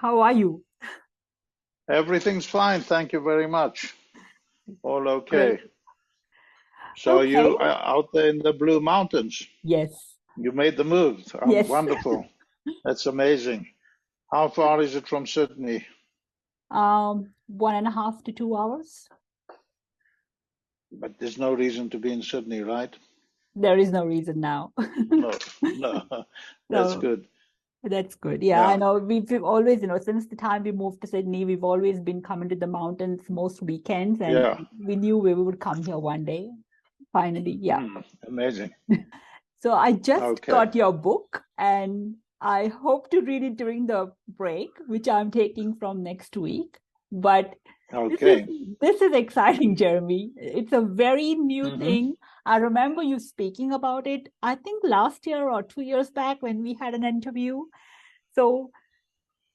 How are you? Everything's fine, thank you very much. All Great. okay. So Okay. you are out there in the Blue Mountains. Yes. You made the move. Yes. Wonderful. That's amazing. How far is it from Sydney? 1.5 to 2 hours. But there's no reason to be in Sydney, right? There is no reason now. No, no. That's So good. that's good. Yeah, I Yeah, know we've always, since the time we moved to Sydney, we've always been coming to the mountains most weekends, and yeah. we knew we would come here one day. Finally, yeah. Amazing. So I just Okay, got your book, and I hope to read it during the break, which I'm taking from next week. But this is okay. this is exciting, Jeremy. It's a very new hmm thing. I remember you speaking about it, I think last year or 2 years back when we had an interview. So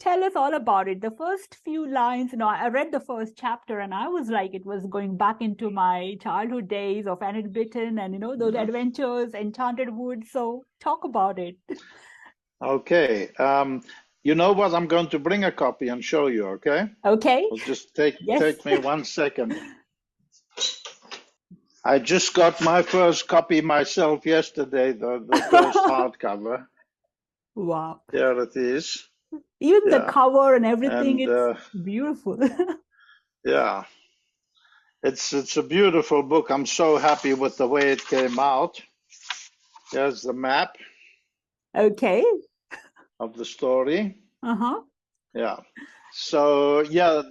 tell us all about it. The first few lines, I read the first chapter and I was like, it was going back into my childhood days of Annette Bitten and, those adventures, Enchanted Wood. So talk about it. Okay. You know what? I'm going to bring a copy and show you, okay? Okay. Well, just take Yes. take me 1 second. I just got my first copy myself yesterday, the first hardcover. Wow. There it is. Even the Yeah. cover and everything, And it's beautiful. yeah, it's a beautiful book. I'm so happy with the way it came out. There's the map Okay. of the story. Uh-huh. Yeah. So yeah,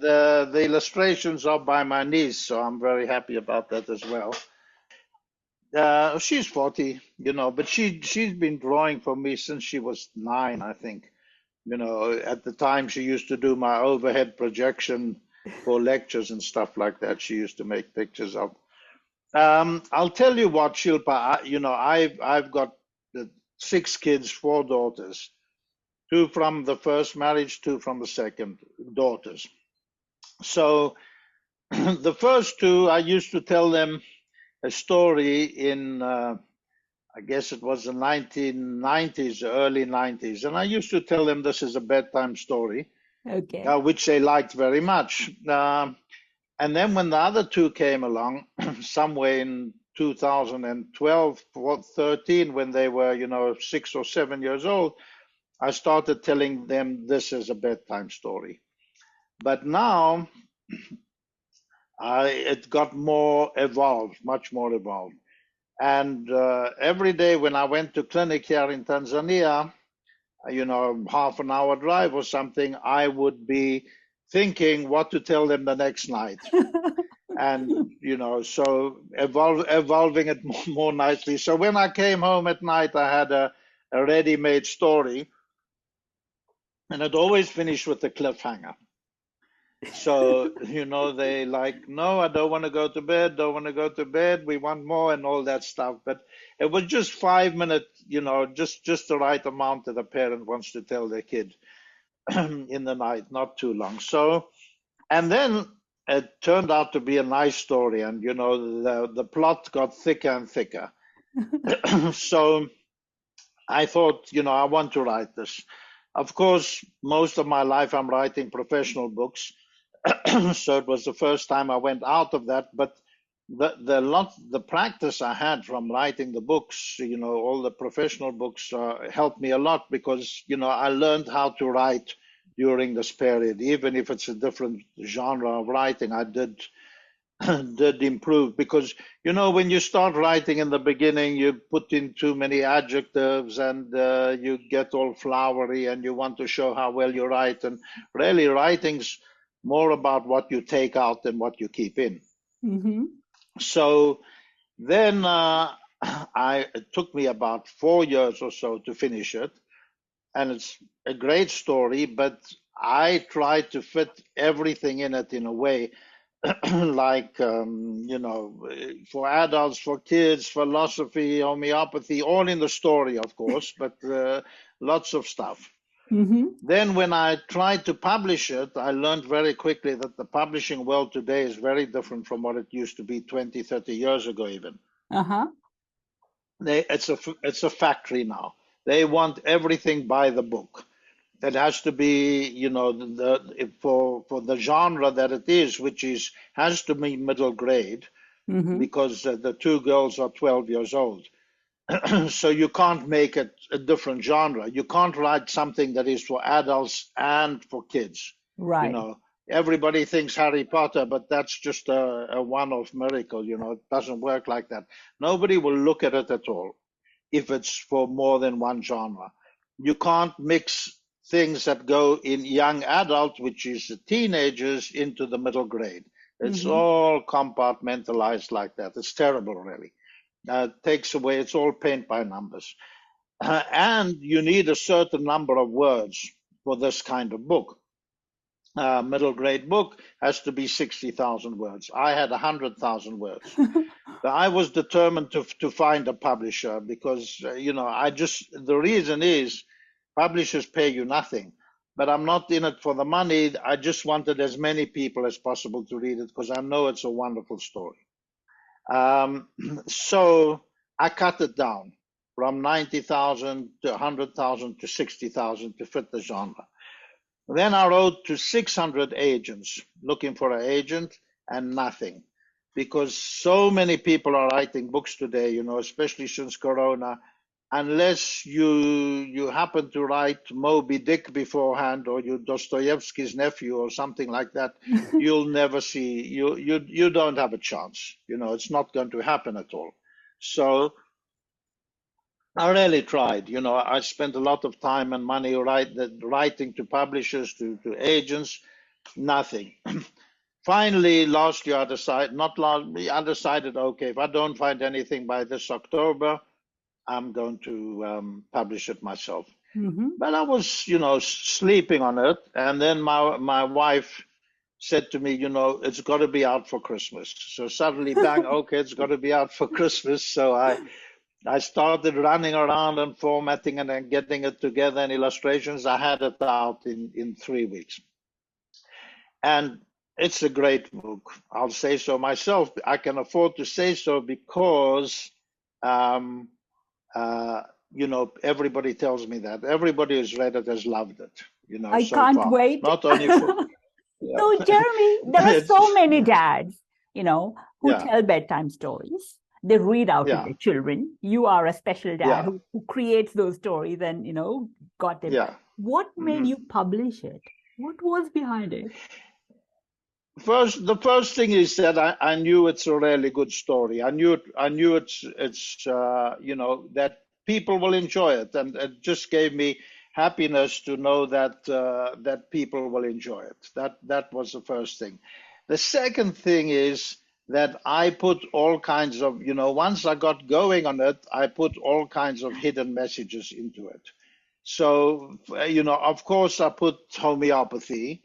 the illustrations are by my niece, so I'm very happy about that as well. She's 40, but she's been drawing for me since she was 9, I think. At the time she used to do my overhead projection for lectures and stuff like that. She used to make pictures of. I'll tell you what, Shilpa. I've got 6 kids, 4 daughters, 2 from the first marriage, 2 from the second, daughters. So the first 2, I used to tell them a story in, I guess it was the 1990s, early 90s, and I used to tell them this is a bedtime story, Okay. which they liked very much. And then when the other 2 came along, somewhere in 2012 or 13, when they were, 6 or 7 years old, I started telling them this is a bedtime story. But now it got more evolved, much more evolved. And every day when I went to clinic here in Tanzania, half an hour drive or something, I would be thinking what to tell them the next night. And so evolving it more nicely. So when I came home at night, I had a ready-made story, and it always finished with a cliffhanger. So they like, no, I don't want to go to bed, don't want to go to bed, we want more, and all that stuff. But it was just 5 minutes, just the right amount that a parent wants to tell their kid in the night, not too long. So, and then it turned out to be a nice story, and the plot got thicker and thicker. So I thought, I want to write this. Of course, most of my life I'm writing professional books, so it was the first time I went out of that. But the practice I had from writing the books, all the professional books, helped me a lot because I learned how to write during this period, even if it's a different genre of writing. I did did improve because when you start writing in the beginning, you put in too many adjectives and you get all flowery and you want to show how well you write, and really writing's more about what you take out than what you keep in. Mm-hmm. So then it took me about 4 years or so to finish it, and it's a great story, but I tried to fit everything in it in a way like for adults, for kids, philosophy, homeopathy, all in the story, of course, but lots of stuff. Mm-hmm. Then when I tried to publish it, I learned very quickly that the publishing world today is very different from what it used to be 20, 30 years ago even. Uh-huh. It's a factory now. They want everything by the book. It has to be, for the genre that it is, which has to be middle grade, because the two girls are 12 years old. So you can't make it a different genre. You can't write something that is for adults and for kids. You Right. know, everybody thinks Harry Potter, but that's just a one-off miracle. It doesn't work like that. Nobody will look at it at all if it's for more than one genre. You can't mix things that go in young adult, which is teenagers, into the middle grade. It's all compartmentalized like that. It's terrible, really. Takes away, it's all paint by numbers. And you need a certain number of words for this kind of book. Middle grade book has to be 60,000 words. I had 100,000 words. I was determined to find a publisher because, the reason is publishers pay you nothing. But I'm not in it for the money. I just wanted as many people as possible to read it because I know it's a wonderful story. So I cut it down from 90,000 to 100,000 to 60,000 to fit the genre. Then I wrote to 600 agents looking for an agent and nothing, because so many people are writing books today, especially since Corona. Unless you happen to write Moby Dick beforehand, or you Dostoevsky's nephew or something like that, you'll never see, you don't have a chance. It's not going to happen at all. So I really tried. I spent a lot of time and money writing to publishers, to agents, nothing. Finally, last year, I decided, okay, if I don't find anything by this October, I'm going to publish it myself. But I was, sleeping on it. And then my wife said to me, it's got to be out for Christmas. So suddenly, bang, okay, it's got to be out for Christmas. So I started running around and formatting and then getting it together in illustrations. I had it out in 3 weeks. And it's a great book. I'll say so myself. I can afford to say so because, everybody tells me that. Everybody who's read it has loved it, I so can't far. wait. Not only for... Yeah. So, Jeremy, there are so many dads, who Yeah. tell bedtime stories. They read out to Yeah. their children. You are a special dad Yeah. who creates those stories and, got them. Yeah. What made you publish it? What was behind it? The first thing is that I knew it's a really good story. I knew it's that people will enjoy it, and it just gave me happiness to know that that people will enjoy it. That was the first thing. The second thing is that I put all kinds of, once I got going on it, I put all kinds of hidden messages into it. So, of course, I put homeopathy,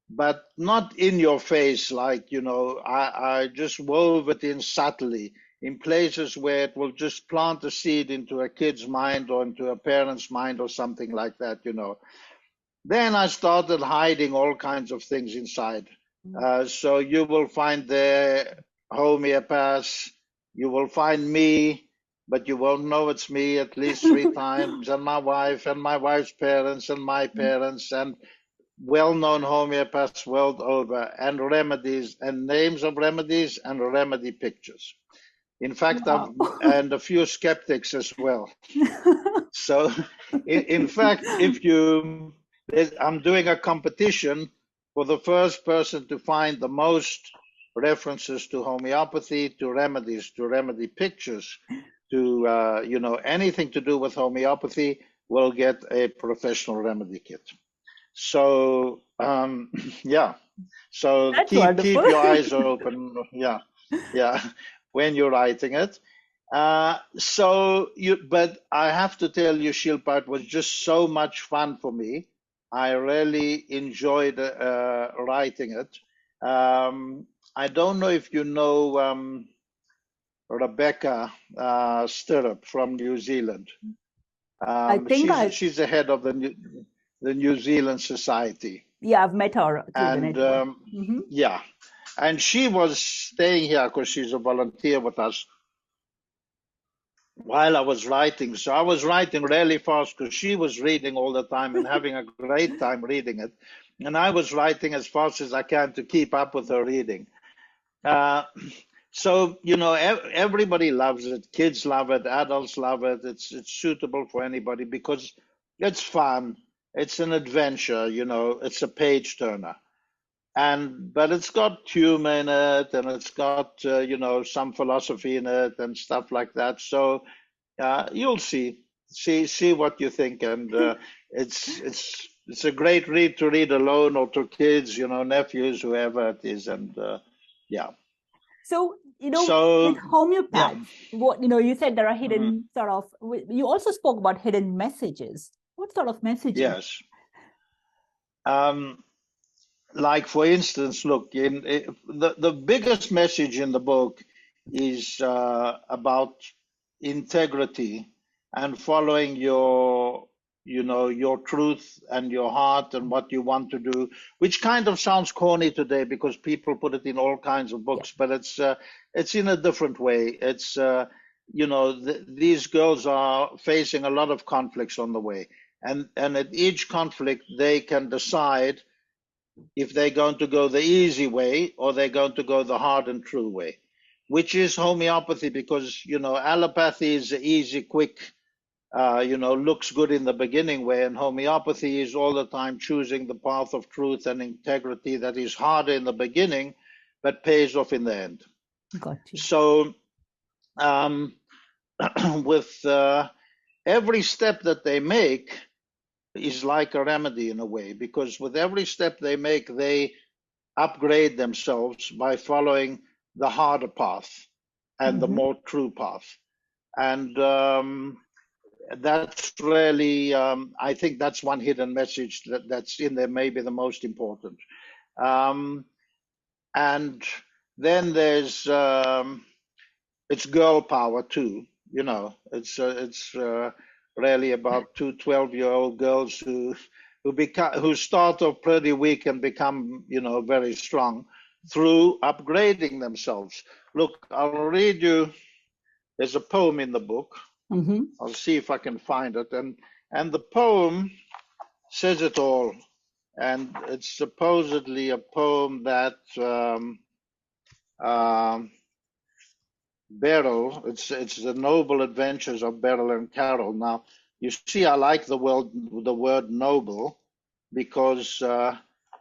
but not in your face, like, I just wove it in subtly in places where it will just plant a seed into a kid's mind or into a parent's mind or something like that. Then I started hiding all kinds of things inside. So you will find there homeopaths, you will find me, but you won't know it's me at least 3 times, and my wife and my wife's parents and my parents and well-known homeopaths world over, and remedies and names of remedies and remedy pictures. In fact, Wow. and a few skeptics as well. So, in fact, I'm doing a competition for the first person to find the most references to homeopathy, to remedies, to remedy pictures, to anything to do with homeopathy will get a professional remedy kit. So yeah, so That's keep wonderful. your eyes open. Yeah, when you're writing it. But I have to tell you, Shilpa, it was just so much fun for me. I really enjoyed writing it. I don't know if you know Rebecca Stirrup from New Zealand. I think She's the head of the New Zealand Society. Yeah, I've met her through the And network. yeah, and she was staying here because she's a volunteer with us. while I was writing. So I was writing really fast because she was reading all the time and having a great time reading it. And I was writing as fast as I can to keep up with her reading. Uh, so, everybody loves it. Kids love it. Adults love it. It's suitable for anybody because it's fun. It's an adventure, it's a page turner. But it's got humor in it, and it's got some philosophy in it and stuff like that. So you'll see what you think, and it's a great read to read alone or to kids, nephews, whoever it is, and yeah. So, with So yeah. homeopaths, what, you said there are Mhm. hidden sort of, you also spoke about hidden messages. What sort of messages? Yes. Um, like for instance, look, the biggest message in the book is about integrity and following your truth and your heart and what you want to do, which kind of sounds corny today because people put it in all kinds of Yeah. books, but it's in a different way. It's these girls are facing a lot of conflicts on the way, and at each conflict they can decide if they're going to go the easy way or they're going to go the hard and true way, which is homeopathy, because allopathy is the easy, quick, looks good in the beginning way, and homeopathy is all the time choosing the path of truth and integrity that is harder in the beginning, but pays off in the end. Got you. So, um, with every step that they make is like a remedy in a way, because with every step they make, they upgrade themselves by following the harder path and the more true path. And that's really, I think that's one hidden message that's in there, maybe the most important. Um, and then there's it's girl power too. It's really about two 12-year-old girls who start off pretty weak and become very strong through upgrading themselves. Look, I'll read you. There's a poem in the book. I'll see if I can find it, and the poem says it all. And it's supposedly a poem that Beryl. It's the noble adventures of Beryl and Carol. Now, you see, I like the word noble because,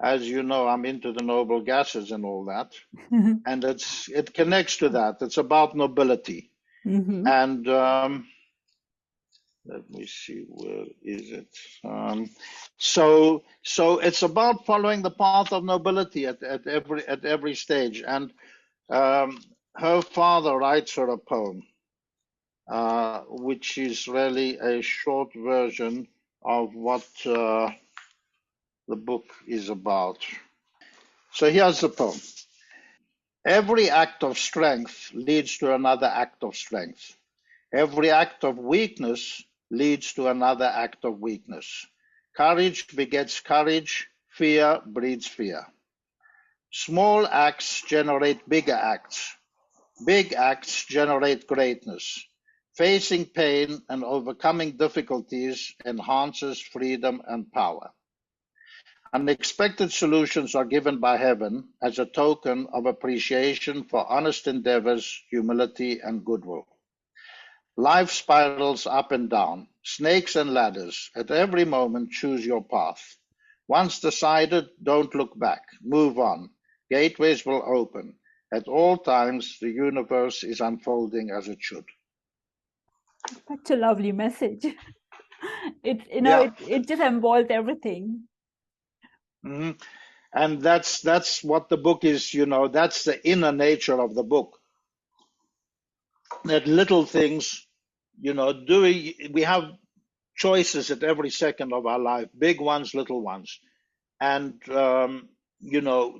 as you know, I'm into the noble gases and all that, and it connects to that. It's about nobility, and let me see, where is it? So it's about following the path of nobility at every stage, and um, her father writes her a poem, which is really a short version of what the book is about. So here's the poem. Every act of strength leads to another act of strength. Every act of weakness leads to another act of weakness. Courage begets courage. Fear breeds fear. Small acts generate bigger acts. Big acts generate greatness. Facing pain and overcoming difficulties enhances freedom and power. Unexpected solutions are given by heaven as a token of appreciation for honest endeavors, humility, and goodwill. Life spirals up and down, snakes and ladders. At every moment, choose your path. Once decided, don't look back. Move on. Gateways will open. At all times, the universe is unfolding as it should. Such a lovely message. It Yeah. it just embodies everything. Mhm. And that's what the book is, that's the inner nature of the book. That little things, we have choices at every second of our life, big ones, little ones. And,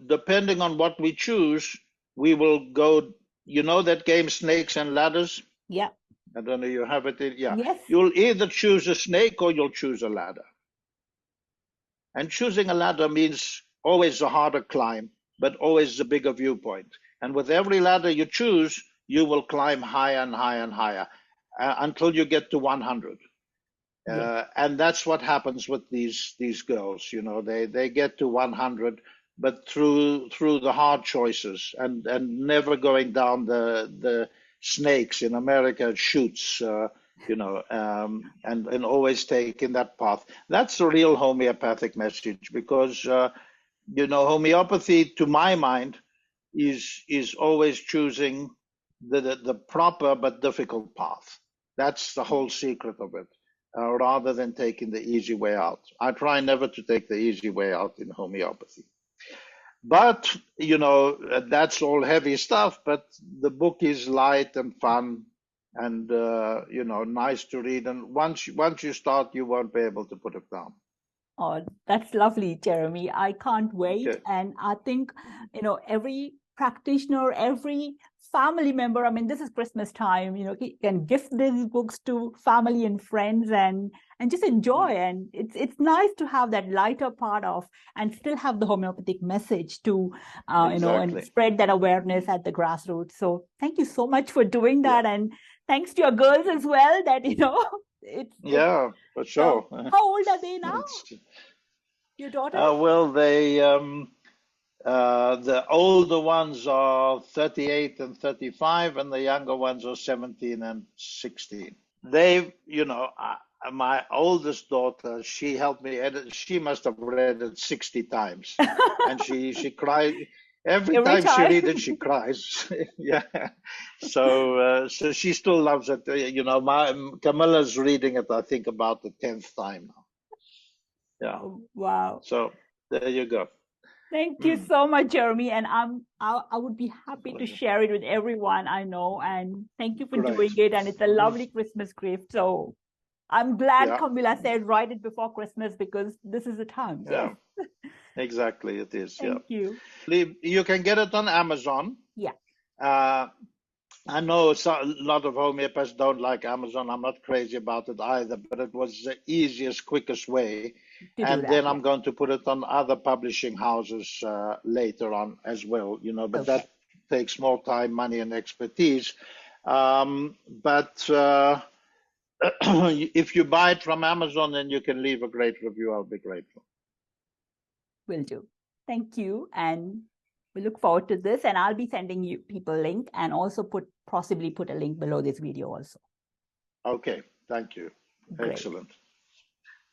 depending on what we choose, we will go, that game, Snakes and Ladders? Yeah. I don't know, you have it in, yeah. Yes. You'll either choose a snake or you'll choose a ladder. And choosing a ladder means always a harder climb, but always a bigger viewpoint. And with every ladder you choose, you will climb higher and higher and higher. until you get to 100. Yes. And that's what happens with these girls. You know, they get to 100, but through the hard choices and never going down the snakes in America shoots. You know, and always taking that path. That's the real homeopathic message, because you know, homeopathy, to my mind, is always choosing the proper but difficult path. That's the whole secret of it, rather than taking the easy way out. I try never to take the easy way out in homeopathy. But, you know, that's all heavy stuff, but the book is light and fun and, you know, nice to read. And once you start, you won't be able to put it down. Oh, that's lovely, Jeremy. I can't wait. Okay. And I think, you know, every practitioner, every family member, I mean, this is Christmas time, you know, can gift these books to family and friends and just enjoy. And it's nice to have that lighter part of and still have the homeopathic message to, you know, and Exactly. spread that awareness at the grassroots. So thank you so much for doing Yeah. that. And thanks to your girls as well that, you know, it's Yeah, for so sure. how old are they now? It's, Your daughters? well, the older ones are 38 and 35, and the younger ones are 17 and 16. They, you know, my oldest daughter, she helped me edit. She must have read it 60 times, and she cried every Every time she time. read it. She cries. Yeah, so she still loves it. You know, my Camilla's reading it, I think, about the 10th time now. Yeah. Oh, wow. So there you go. Thank you Mm, so much, Jeremy. And I would be happy to pleasure. share it with everyone I know. And thank you for Great. doing it. And it's a Mm, lovely Christmas gift. So I'm glad yeah. Camilla said write it before Christmas because this is the time. Yes. Yeah. Exactly. It is. Yeah. Thank you. You can get it on Amazon. Yeah, Uh, I know a lot of homeopaths don't like Amazon. I'm not crazy about it either, but it was the easiest, quickest way. to do And that. then Yeah. I'm going to put it on other publishing houses later on as well, you know, but Okay. that takes more time, money, and expertise. But if you buy it from Amazon and you can leave a great review, I'll be grateful. Will do. Thank you. And we look forward to this. And I'll be sending you people a link and also possibly put a link below this video also. Okay, thank you. Great. Excellent.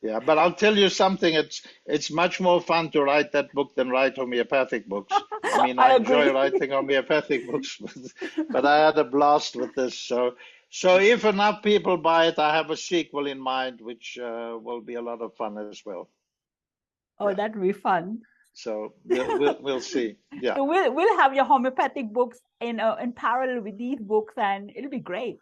Yeah, but I'll tell you something. It's much more fun to write that book than write homeopathic books. I mean, I I enjoy agree. writing homeopathic books, but I had a blast with this. So if enough people buy it, I have a sequel in mind, which will be a lot of fun as well. Oh, Yeah. that'd be fun. So we'll see. Yeah. So we'll have your homeopathic books in parallel with these books, and it'll be great.